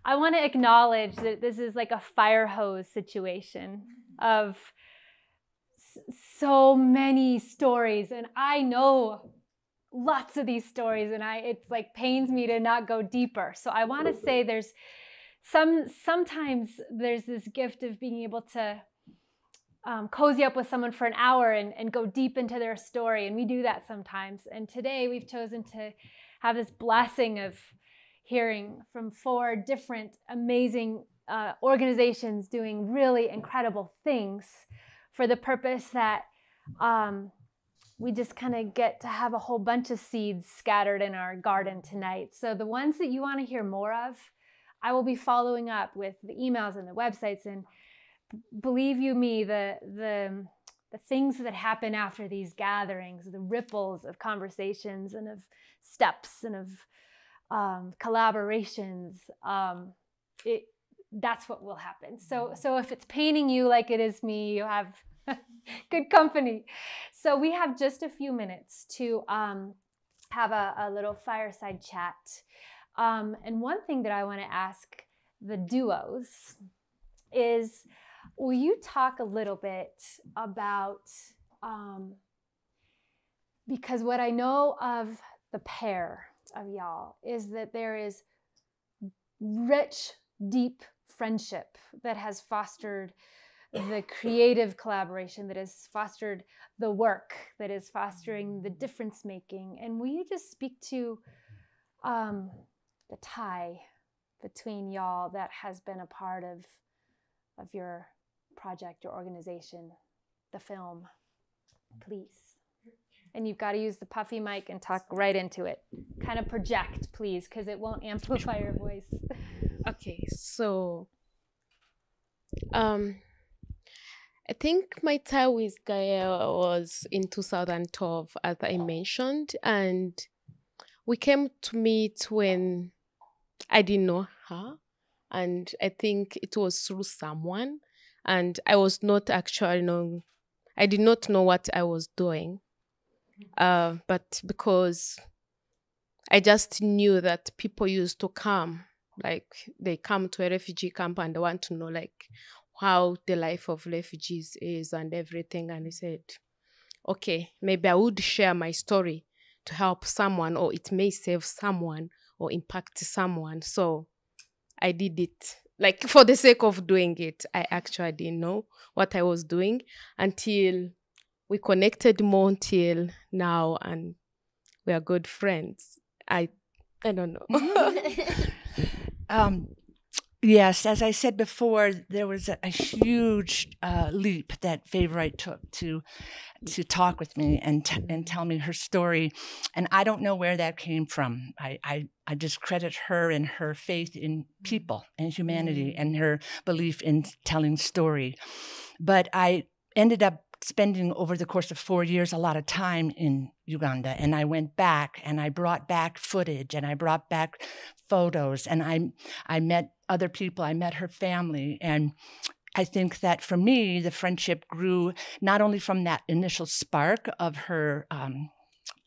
I want to acknowledge that this is like a fire hose situation of so many stories, and I know lots of these stories, and it's like pains me to not go deeper. So I want to say there's sometimes there's this gift of being able to cozy up with someone for an hour and go deep into their story, and we do that sometimes. And today we've chosen to have this blessing of hearing from 4 different amazing organizations doing really incredible things for the purpose that we just kind of get to have a whole bunch of seeds scattered in our garden tonight. So the ones that you want to hear more of, I will be following up with the emails and the websites. And believe you me, the things that happen after these gatherings, the ripples of conversations and of steps and of collaborations, that's what will happen. So if it's paining you like it is me, you have good company. So we have just a few minutes to have a little fireside chat. And one thing that I want to ask the duos is, will you talk a little bit about, because what I know of the pair of y'all is that there is rich, deep friendship that has fostered the creative collaboration, that has fostered the work, that is fostering the difference making. And will you just speak to the tie between y'all that has been a part of your project, your organization, the film, please? And you've got to use the puffy mic and talk right into it. Kind of project, please, because it won't amplify your voice. Okay, so I think my time with Gaia was in 2012, as I mentioned, and we came to meet when I didn't know her, and I think it was through someone, and I was not actually I did not know what I was doing, but because I just knew that people used to come, like they come to a refugee camp and they want to know like how the life of refugees is and everything. And I said, okay, maybe I would share my story to help someone, or it may save someone or impact someone. So I did it, like for the sake of doing it. I actually didn't know what I was doing until we connected more till now, and we are good friends. I don't know. Yes, as I said before, there was a huge leap that Favorite took to talk with me and tell me her story, and I don't know where that came from. I just credit her and her faith in people and humanity and her belief in telling story. But I ended up spending over the course of 4 years a lot of time in Uganda, and I went back and I brought back footage and I brought back photos, and I met other people. I met her family, and I think that for me the friendship grew not only from that initial spark of her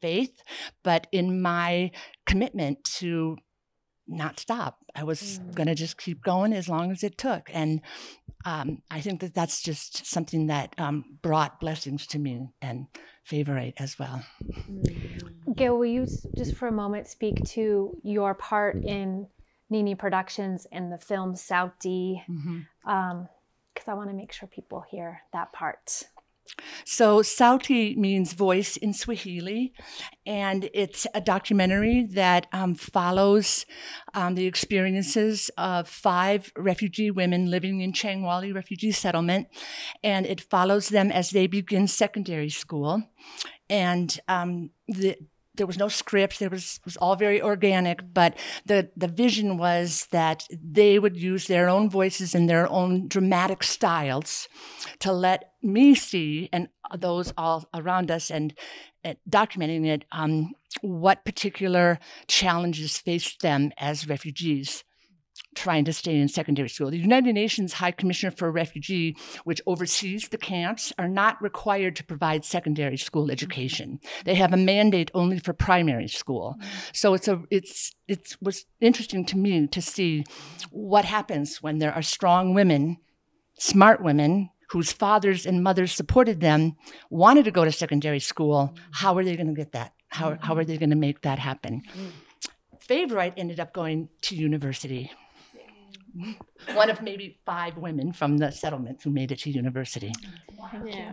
faith, but in my commitment to not stop. I was going to just keep going as long as it took. And I think that that's just something that brought blessings to me and Favorite as well. Gail, will you just for a moment speak to your part in Nini Productions and the film Sauti? Because I want to make sure people hear that part. So Sauti means voice in Swahili, and it's a documentary that follows the experiences of 5 refugee women living in Changwali refugee settlement, and it follows them as they begin secondary school. And there was no script. It was all very organic, but the vision was that they would use their own voices and their own dramatic styles to let me see, and those all around us, and documenting it, what particular challenges faced them as refugees. trying to stay in secondary school. The United Nations High Commissioner for Refugee, which oversees the camps, are not required to provide secondary school education. They have a mandate only for primary school. So it was interesting to me to see what happens when there are strong women, smart women, whose fathers and mothers supported them, wanted to go to secondary school. How are they going to get that? How are they going to make that happen? Favorite ended up going to university. One of maybe 5 women from the settlement who made it to university. Yeah.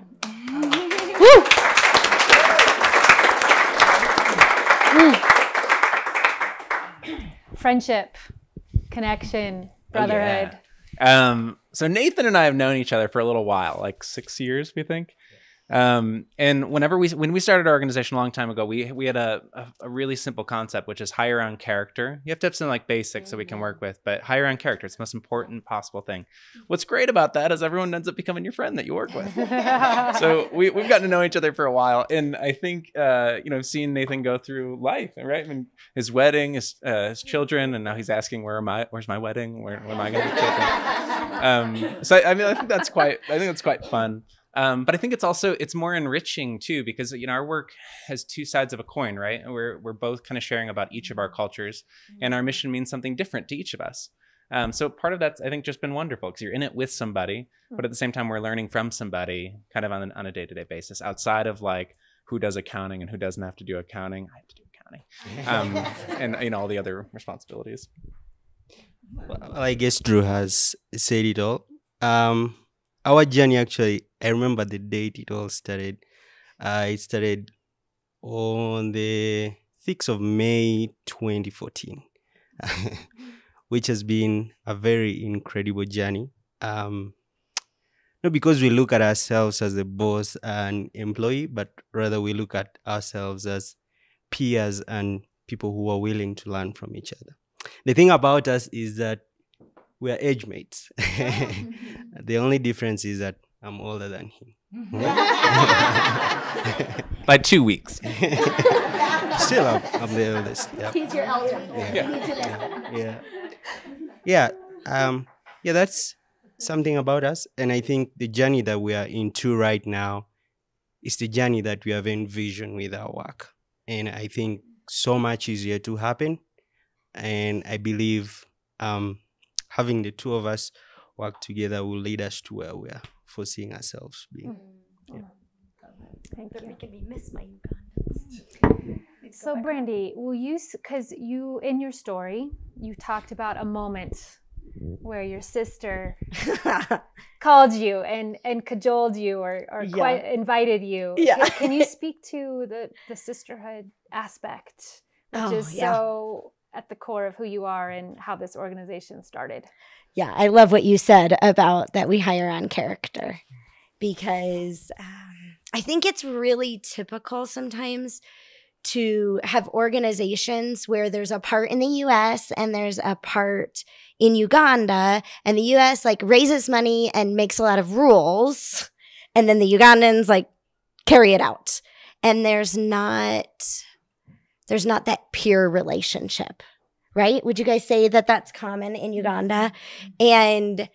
Friendship, connection, brotherhood. So Nathan and I have known each other for a little while, like 6 years, we think. And when we started our organization a long time ago, we had a really simple concept, which is hire on character. You have to have some like basics that we can work with, but hire on character. It's the most important possible thing. What's great about that is everyone ends up becoming your friend that you work with. So we've gotten to know each other for a while. And I think, seeing Nathan go through life, right? I mean, his wedding, his children, and now he's asking, where's my wedding? Where am I going to have children? I think that's quite fun. But I think it's more enriching too, because, our work has 2 sides of a coin, right? And we're both kind of sharing about each of our cultures, and our mission means something different to each of us. So part of that's, I think, just been wonderful because you're in it with somebody, but at the same time, we're learning from somebody kind of on a day-to-day basis outside of like who does accounting and who doesn't have to do accounting. I have to do accounting, and all the other responsibilities. Well, I guess Drew has said it all. Our journey, actually, I remember the date it all started. It started on the 6th of May, 2014, which has been a very incredible journey. Not because we look at ourselves as a boss and employee, but rather we look at ourselves as peers and people who are willing to learn from each other. The thing about us is that we are age mates. The only difference is that I'm older than him. By 2 weeks. Still, I'm the oldest. Yeah. He's your elder. Yeah. That's something about us. And I think the journey that we are into right now is the journey that we have envisioned with our work. And I think so much is yet to happen. And I believe having the 2 of us work together will lead us to where we are foreseeing ourselves being. Yeah. Thank you. Making me miss my Ugandans. So Brandy, because you in your story, you talked about a moment where your sister called you and cajoled you or quite invited you. Yeah. Can you speak to the sisterhood aspect, which is so at the core of who you are and how this organization started? Yeah, I love what you said about that we hire on character, because I think it's really typical sometimes to have organizations where there's a part in the U.S. and there's a part in Uganda, and the U.S. like raises money and makes a lot of rules, and then the Ugandans like carry it out, and there's not that peer relationship. Right? Would you guys say that that's common in Uganda? And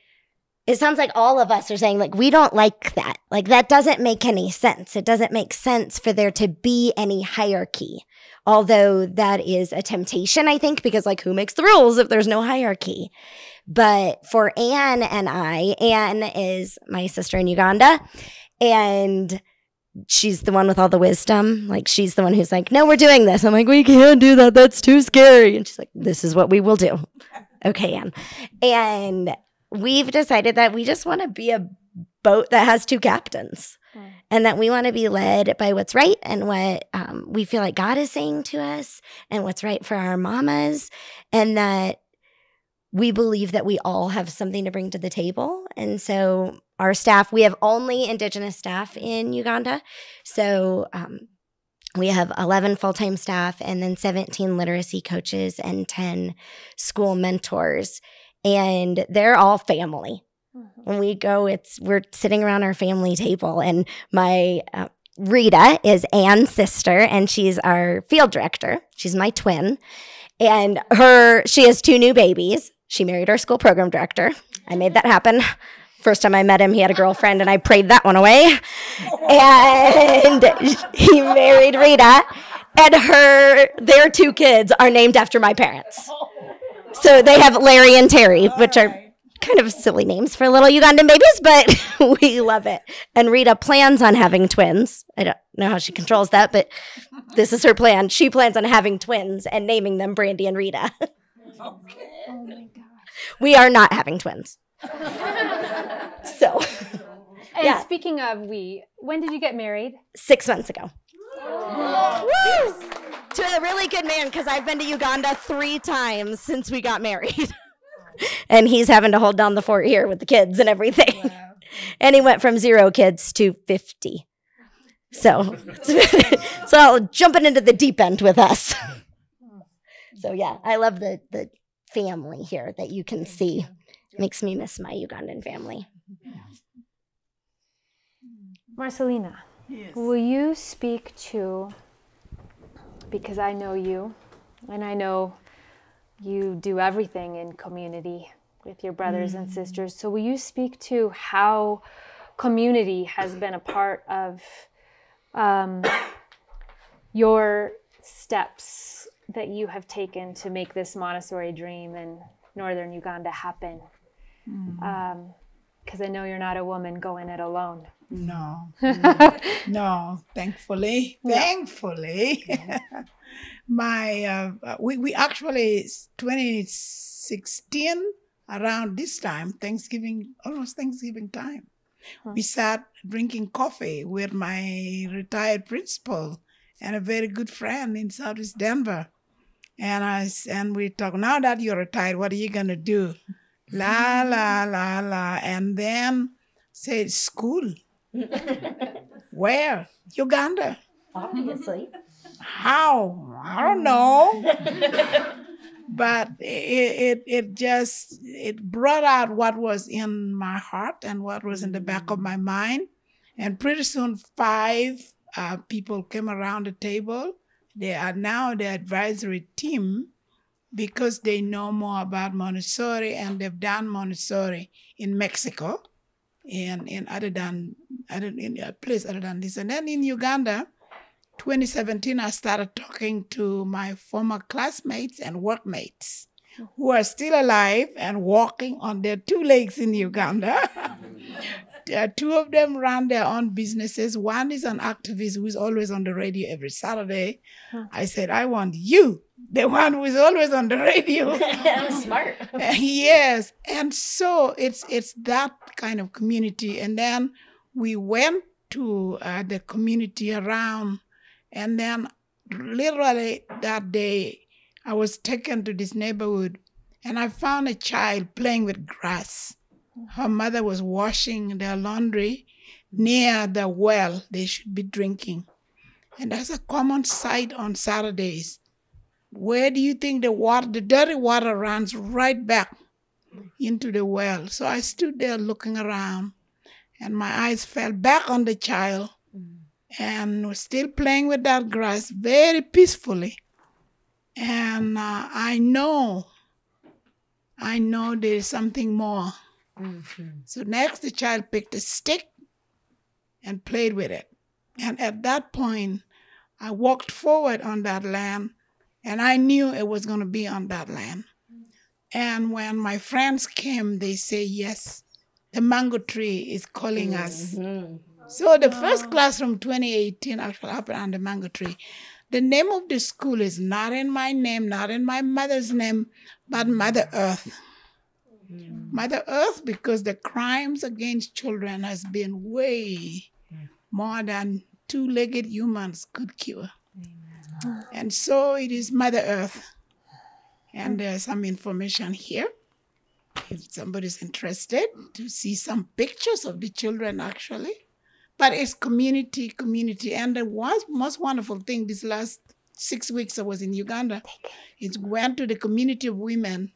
it sounds like all of us are saying, like, we don't like that. Like, that doesn't make any sense. It doesn't make sense for there to be any hierarchy. Although that is a temptation, I think, because, like, who makes the rules if there's no hierarchy? But for Anne and I, Anne is my sister in Uganda, and she's the one with all the wisdom. Like, she's the one who's like, no, we're doing this. I'm like, we can't do that. That's too scary. And she's like, this is what we will do. Okay, Anne. And we've decided that we just want to be a boat that has 2 captains, and that we want to be led by what's right and what we feel like God is saying to us and what's right for our mamas, and that we believe that we all have something to bring to the table. And so our staff, we have only Indigenous staff in Uganda. So we have 11 full-time staff and then 17 literacy coaches and 10 school mentors. And they're all family. When we go, we're sitting around our family table. And my Rita is Anne's sister, and she's our field director. She's my twin. And she has 2 new babies. She married our school program director. I made that happen. First time I met him, he had a girlfriend, and I prayed that one away. And he married Rita, and their 2 kids are named after my parents. So they have Larry and Terry, which are kind of silly names for little Ugandan babies, but we love it. And Rita plans on having twins. I don't know how she controls that, but this is her plan. She plans on having twins and naming them Brandy and Rita. Okay. Oh my gosh. We are not having twins. So, and yeah. Speaking of when did you get married? 6 months ago. Woo! To a really good man, because I've been to Uganda 3 times since we got married. And he's having to hold down the fort here with the kids and everything. Wow. And he went from 0 kids to 50. So jumping into the deep end with us. So yeah, I love the family here that you can see. Makes me miss my Ugandan family. Marcellina, yes. Will you speak to, because I know you, and I know you do everything in community with your brothers and sisters, so will you speak to how community has been a part of your steps that you have taken to make this Montessori dream in northern Uganda happen? Because I know you're not a woman going it alone. No, thankfully. We actually, 2016, around this time, almost Thanksgiving time, we sat drinking coffee with my retired principal and a very good friend in Southeast Denver. And we talked, now that you're retired, what are you going to do? La, la, la, la. And then said, school. Where? Uganda. Obviously. How? I don't know. But it brought out what was in my heart and what was in the back of my mind. And pretty soon 5 people came around the table. They are now the advisory team because they know more about Montessori, and they've done Montessori in Mexico and in a place other than this. And then in Uganda, 2017, I started talking to my former classmates and workmates who are still alive and walking on their 2 legs in Uganda. 2 of them run their own businesses. One is an activist who is always on the radio every Saturday. I said, I want you, the one who is always on the radio. Smart. Yes. And so it's that kind of community. And then we went to the community around. And then literally that day, I was taken to this neighborhood and I found a child playing with grass. Her mother was washing their laundry near the well they should be drinking. And that's a common sight on Saturdays. Where do you think the dirty water runs? Right back into the well. So I stood there looking around and my eyes fell back on the child and was still playing with that grass very peacefully. And I know there's something more. Mm-hmm. So next, the child picked a stick and played with it. And at that point, I walked forward on that land, and I knew it was going to be on that land. And when my friends came, they say, yes, the mango tree is calling us. So the first classroom 2018 actually happened on the mango tree. The name of the school is not in my name, not in my mother's name, but Mother Earth. Mother Earth, because the crimes against children has been way more than 2-legged humans could cure. And so it is Mother Earth. And there's some information here. If somebody's interested to see some pictures of the children actually. But it's community. And the most wonderful thing this last 6 weeks I was in Uganda, is went to the community of women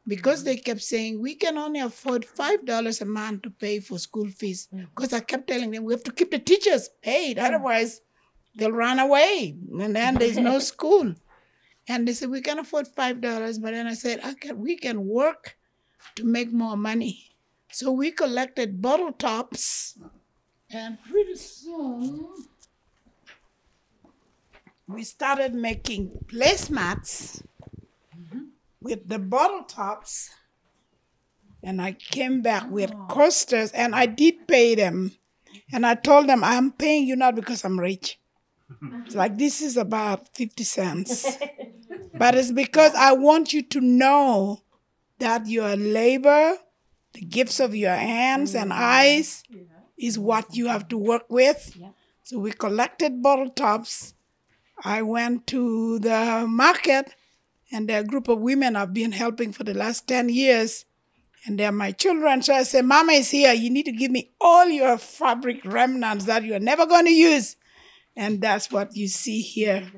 because they kept saying, we can only afford $5 a month to pay for school fees. Because I kept telling them, we have to keep the teachers paid, otherwise they'll run away. And then there's no school. And they said, we can afford $5. But then I said, okay, we can work to make more money. So we collected bottle tops, and pretty soon we started making placemats with the bottle tops. And I came back with coasters, and I did pay them. And I told them, I'm paying you not because I'm rich. It's like, this is about 50 cents. But it's because I want you to know that your labor, the gifts of your hands and eyes, is what you have to work with. So we collected bottle tops. I went to the market, and there are a group of women I've been helping for the last 10 years. And they're my children. So I said, Mama is here. You need to give me all your fabric remnants that you're never going to use. And that's what you see here.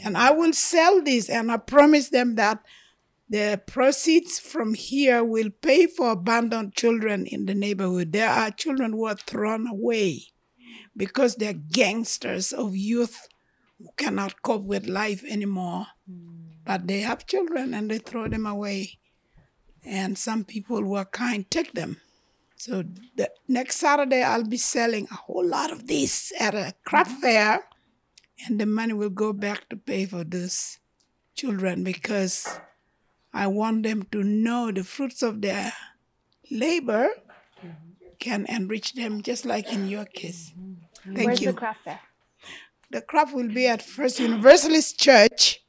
And I will sell this. And I promise them that the proceeds from here will pay for abandoned children in the neighborhood. There are children who are thrown away because they're gangsters of youth who cannot cope with life anymore. But they have children and they throw them away. And some people who are kind take them. So the next Saturday, I'll be selling a whole lot of this at a craft fair. And the money will go back to pay for those children because I want them to know the fruits of their labor can enrich them, just like in your case. Thank you. Where's the craft fair? The craft will be at First Universalist Church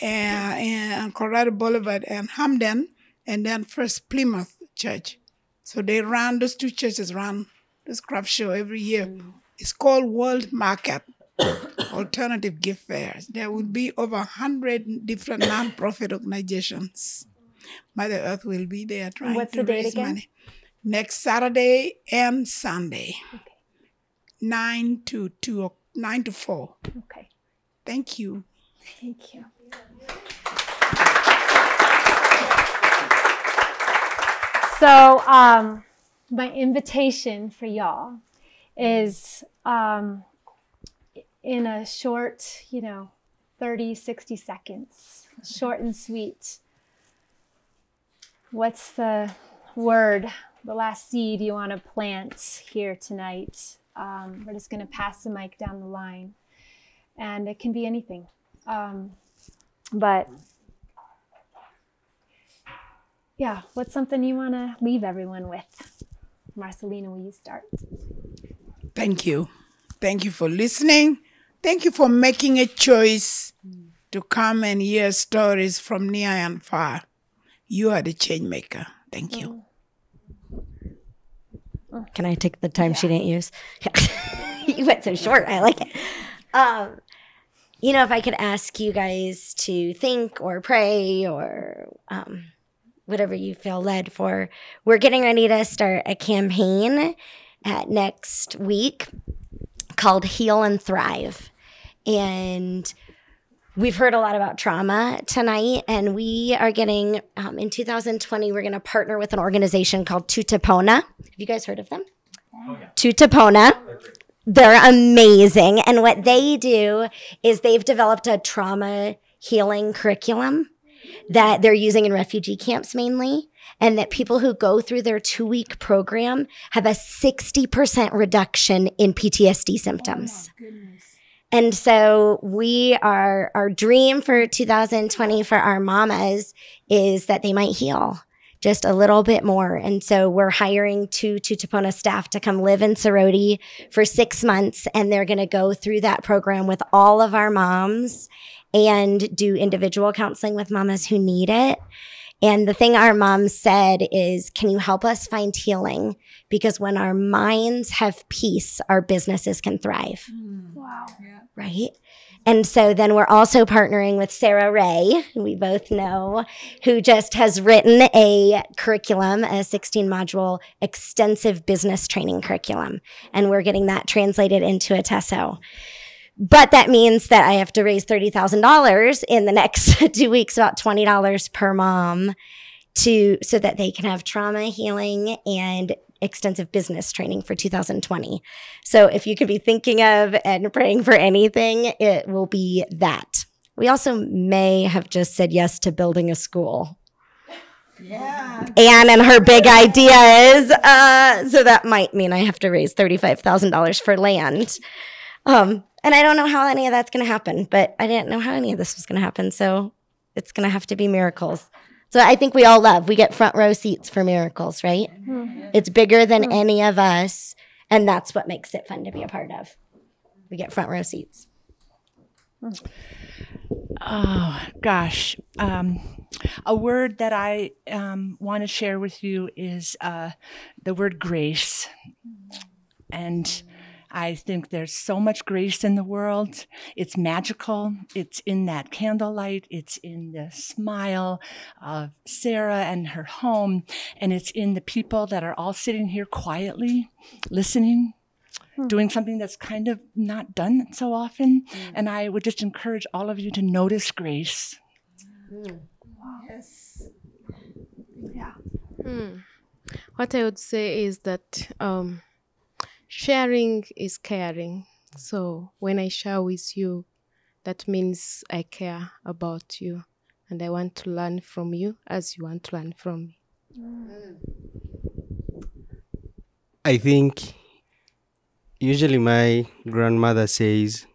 in Colorado Boulevard and Hamden. And then First Plymouth Church. So they run, those two churches run this craft show every year. It's called World Market, Alternative Gift Fairs. There will be over 100 different nonprofit organizations. Mother Earth will be there trying What's to the date raise again? money. Next Saturday and Sunday, 9 to 4. Okay. Thank you. Thank you. So my invitation for y'all is in a short, 30, 60 seconds, short and sweet. What's the word, the last seed you want to plant here tonight? We're just going to pass the mic down the line. And it can be anything. But yeah, what's something you want to leave everyone with? Marcellina, will you start? Thank you. Thank you for listening. Thank you for making a choice to come and hear stories from near and far. You are the change maker. Thank you. Can I take the time she didn't use? You went so short. I like it. If I could ask you guys to think or pray or whatever you feel led for. We're getting ready to start a campaign next week called Heal and Thrive. And we've heard a lot about trauma tonight, and we are getting, in 2020, we're going to partner with an organization called Tutupona. Have you guys heard of them? Oh, yeah. Tutupona. They're amazing. And what they do is they've developed a trauma healing curriculum that they're using in refugee camps mainly, and that people who go through their 2-week program have a 60% reduction in PTSD symptoms. Oh my goodness. And so our dream for 2020 for our mamas is that they might heal just a little bit more. And so we're hiring 2 Tutupona staff to come live in Sorority for 6 months, and they're going to go through that program with all of our moms and do individual counseling with mamas who need it. And the thing our mom said is, can you help us find healing? Because when our minds have peace, our businesses can thrive. Wow. Yeah. Right? And so then we're also partnering with Sarah Ray, who we both know, who just has written a curriculum, a 16-module extensive business training curriculum. And we're getting that translated into a TESO. But that means that I have to raise $30,000 in the next 2 weeks, about $20 per mom, so that they can have trauma healing and extensive business training for 2020. So if you could be thinking of and praying for anything, it will be that. We also may have just said yes to building a school. Yeah. And her big idea is, so that might mean I have to raise $35,000 for land. And I don't know how any of that's going to happen, but I didn't know how any of this was going to happen. So it's going to have to be miracles. So I think we all we get front row seats for miracles, right? It's bigger than any of us. And that's what makes it fun to be a part of. We get front row seats. Oh, gosh. A word that I want to share with you is the word grace. And I think there's so much grace in the world. It's magical. It's in that candlelight. It's in the smile of Sarah and her home. And it's in the people that are all sitting here quietly, listening, doing something that's kind of not done so often. And I would just encourage all of you to notice grace. Yes. Yeah. What I would say is that sharing is caring. So when I share with you, that means I care about you and I want to learn from you as you want to learn from me. I think usually my grandmother says,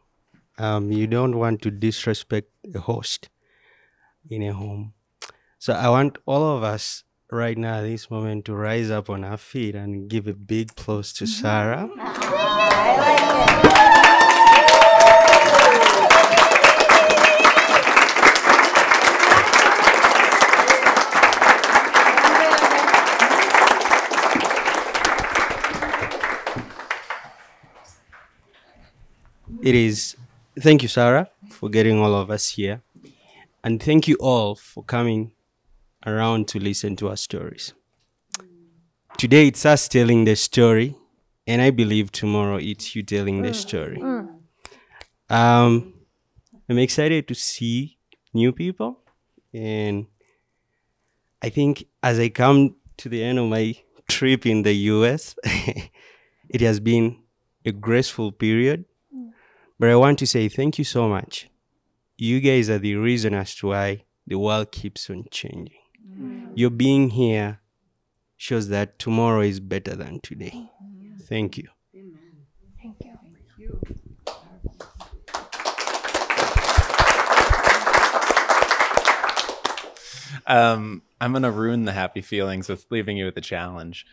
you don't want to disrespect the host in a home. So I want all of us right now, at this moment, to rise up on our feet and give a big applause to Sarah. I like it. Thank you, Sarah, for getting all of us here. And thank you all for coming around to listen to our stories. Today, it's us telling the story, and I believe tomorrow it's you telling the story. I'm excited to see new people, and I think as I come to the end of my trip in the US, it has been a graceful period. But I want to say thank you so much. You guys are the reason as to why the world keeps on changing. Your being here shows that tomorrow is better than today. Thank you. Thank you. I'm going to ruin the happy feelings with leaving you with a challenge.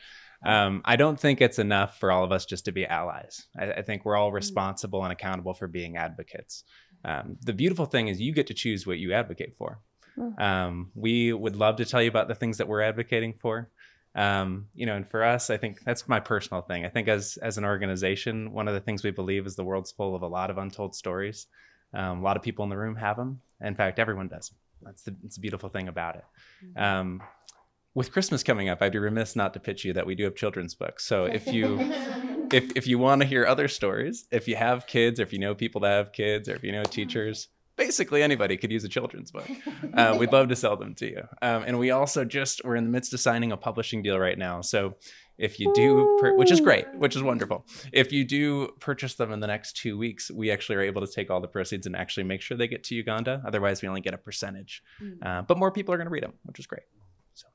I don't think it's enough for all of us just to be allies. I think we're all responsible and accountable for being advocates. The beautiful thing is you get to choose what you advocate for. We would love to tell you about the things that we're advocating for. And for us, I think that's my personal thing. I think as an organization, one of the things we believe is the world's full of a lot of untold stories. A lot of people in the room have them. In fact, everyone does. It's the beautiful thing about it. With Christmas coming up, I'd be remiss not to pitch you that we do have children's books. So if you if you want to hear other stories, if you have kids, or if you know people that have kids, or if you know teachers, basically anybody could use a children's book. We'd love to sell them to you. And we also we're in the midst of signing a publishing deal right now. So if you do, which is great, which is wonderful. If you do purchase them in the next 2 weeks, we actually are able to take all the proceeds and actually make sure they get to Uganda. Otherwise, we only get a percentage. But more people are going to read them, which is great. So.